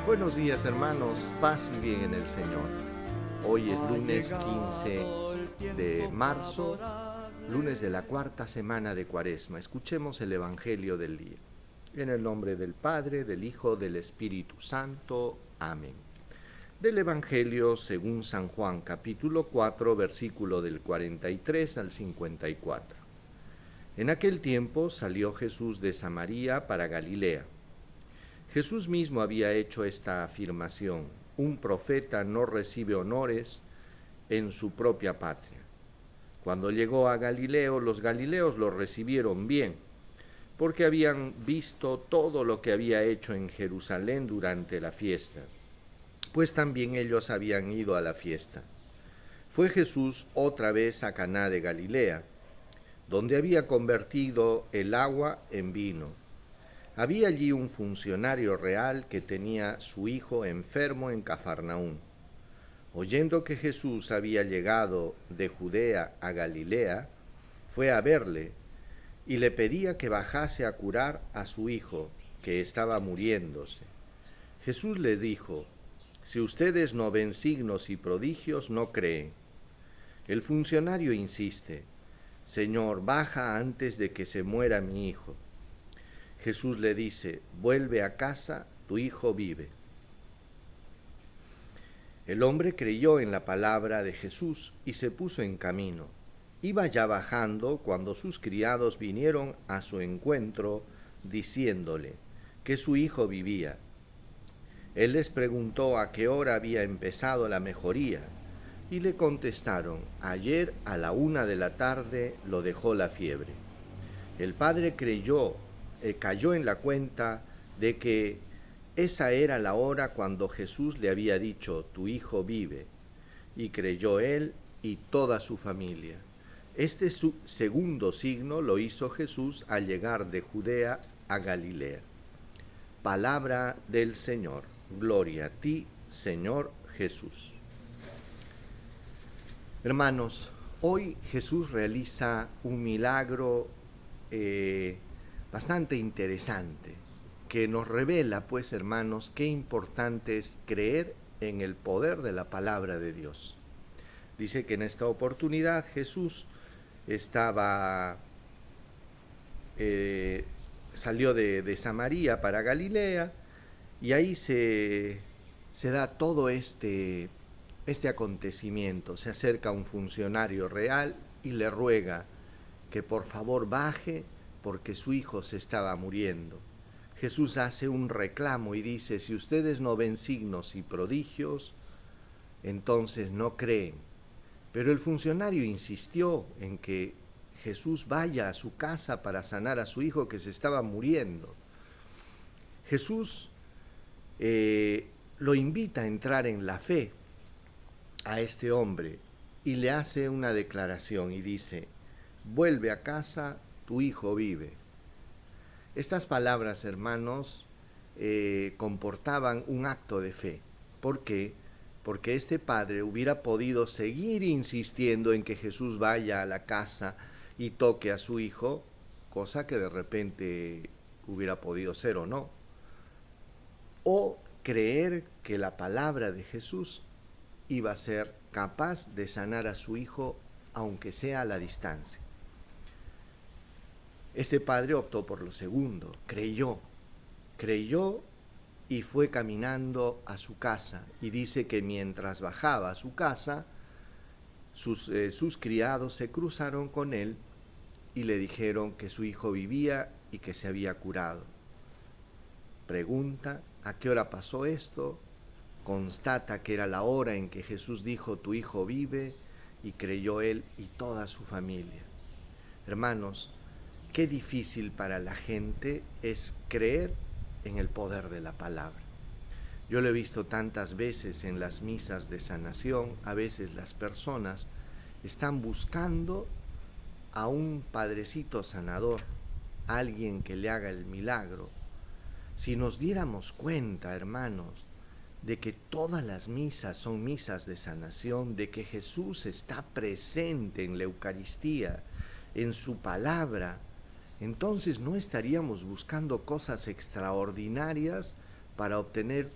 Buenos días, hermanos, paz y bien en el Señor. Hoy es lunes 15 de marzo, lunes de la cuarta semana de Cuaresma. Escuchemos el Evangelio del día. En el nombre del Padre, del Hijo, del Espíritu Santo. Amén. Del Evangelio según San Juan, capítulo 4, versículo del 43 al 54. En aquel tiempo salió Jesús de Samaria para Galilea. Jesús mismo había hecho esta afirmación: un profeta no recibe honores en su propia patria. Cuando llegó a Galileo, los galileos lo recibieron bien, porque habían visto todo lo que había hecho en Jerusalén durante la fiesta, pues también ellos habían ido a la fiesta. Fue Jesús otra vez a Caná de Galilea, donde había convertido el agua en vino. Había allí un funcionario real que tenía su hijo enfermo en Cafarnaún. Oyendo que Jesús había llegado de Judea a Galilea, fue a verle y le pedía que bajase a curar a su hijo, que estaba muriéndose. Jesús le dijo: si ustedes no ven signos y prodigios, no creen. El funcionario insiste: Señor, baja antes de que se muera mi hijo. Jesús le dice: vuelve a casa, tu hijo vive. El hombre creyó en la palabra de Jesús y se puso en camino. Iba ya bajando cuando sus criados vinieron a su encuentro diciéndole que su hijo vivía. Él les preguntó a qué hora había empezado la mejoría y le contestaron: ayer a la 1 de la tarde lo dejó la fiebre. El padre cayó en la cuenta de que esa era la hora cuando Jesús le había dicho: tu hijo vive, y creyó él y toda su familia. Este segundo signo lo hizo Jesús al llegar de Judea a Galilea. Palabra del Señor. Gloria a ti, Señor Jesús. Hermanos, hoy Jesús realiza un milagro bastante interesante, que nos revela, pues, hermanos, qué importante es creer en el poder de la palabra de Dios. Dice que en esta oportunidad Jesús salió de Samaria para Galilea, y ahí se da todo este acontecimiento. Se acerca un funcionario real y le ruega que por favor baje porque su hijo se estaba muriendo. Jesús hace un reclamo y dice: si ustedes no ven signos y prodigios, entonces no creen. Pero el funcionario insistió en que Jesús vaya a su casa para sanar a su hijo que se estaba muriendo. Jesús lo invita a entrar en la fe a este hombre y le hace una declaración y dice: vuelve a casa, tu hijo vive. Estas palabras, hermanos, comportaban un acto de fe. ¿Por qué? Porque este padre hubiera podido seguir insistiendo en que Jesús vaya a la casa y toque a su hijo, cosa que de repente hubiera podido ser o no. O creer que la palabra de Jesús iba a ser capaz de sanar a su hijo, aunque sea a la distancia. Este padre optó por lo segundo, creyó y fue caminando a su casa. Y dice que mientras bajaba a su casa, sus criados se cruzaron con él y le dijeron que su hijo vivía y que se había curado. Pregunta: ¿a qué hora pasó esto? Constata que era la hora en que Jesús dijo: tu hijo vive, y creyó él y toda su familia. Hermanos, qué difícil para la gente es creer en el poder de la palabra. Yo lo he visto tantas veces en las misas de sanación. A veces las personas están buscando a un padrecito sanador, alguien que le haga el milagro. Si nos diéramos cuenta, hermanos, de que todas las misas son misas de sanación, de que Jesús está presente en la Eucaristía, en su palabra, entonces no estaríamos buscando cosas extraordinarias para obtener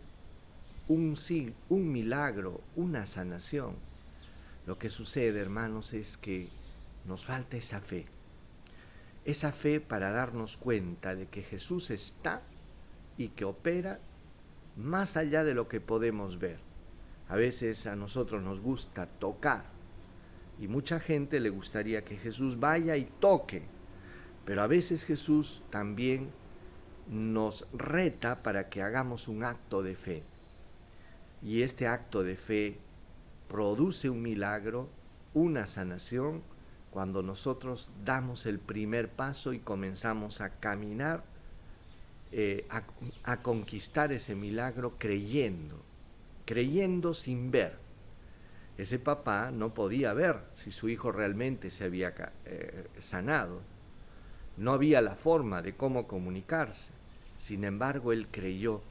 un milagro, una sanación. Lo que sucede, hermanos, es que nos falta esa fe para darnos cuenta de que Jesús está y que opera más allá de lo que podemos ver. A veces a nosotros nos gusta tocar y mucha gente le gustaría que Jesús vaya y toque, pero a veces Jesús también nos reta para que hagamos un acto de fe. Y este acto de fe produce un milagro, una sanación, cuando nosotros damos el primer paso y comenzamos a caminar, a conquistar ese milagro creyendo sin ver. Ese papá no podía ver si su hijo realmente se había sanado. No había la forma de cómo comunicarse. Sin embargo, él creyó.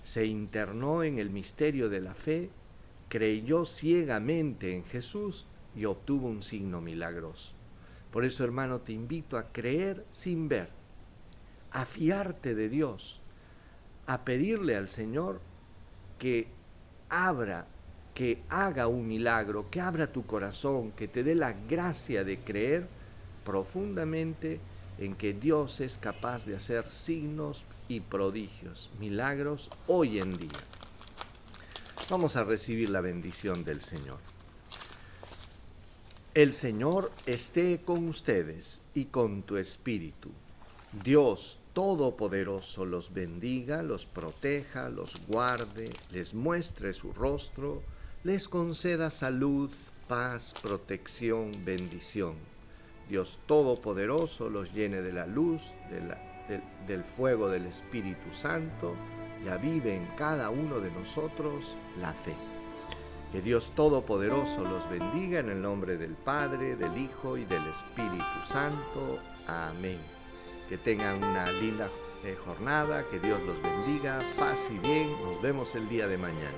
Se internó en el misterio de la fe, creyó ciegamente en Jesús y obtuvo un signo milagroso. Por eso, hermano, te invito a creer sin ver, a fiarte de Dios, a pedirle al Señor que haga un milagro, que abra tu corazón, que te dé la gracia de creer profundamente en que Dios es capaz de hacer signos y prodigios, milagros hoy en día. Vamos a recibir la bendición del Señor. El Señor esté con ustedes y con tu espíritu. Dios Todopoderoso los bendiga, los proteja, los guarde, les muestre su rostro, les conceda salud, paz, protección, bendición. Dios Todopoderoso los llene de la luz, del fuego del Espíritu Santo y avive en cada uno de nosotros la fe. Que Dios Todopoderoso los bendiga en el nombre del Padre, del Hijo y del Espíritu Santo. Amén. Que tengan una linda jornada, que Dios los bendiga, paz y bien. Nos vemos el día de mañana.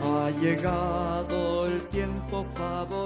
Ha llegado el tiempo favorable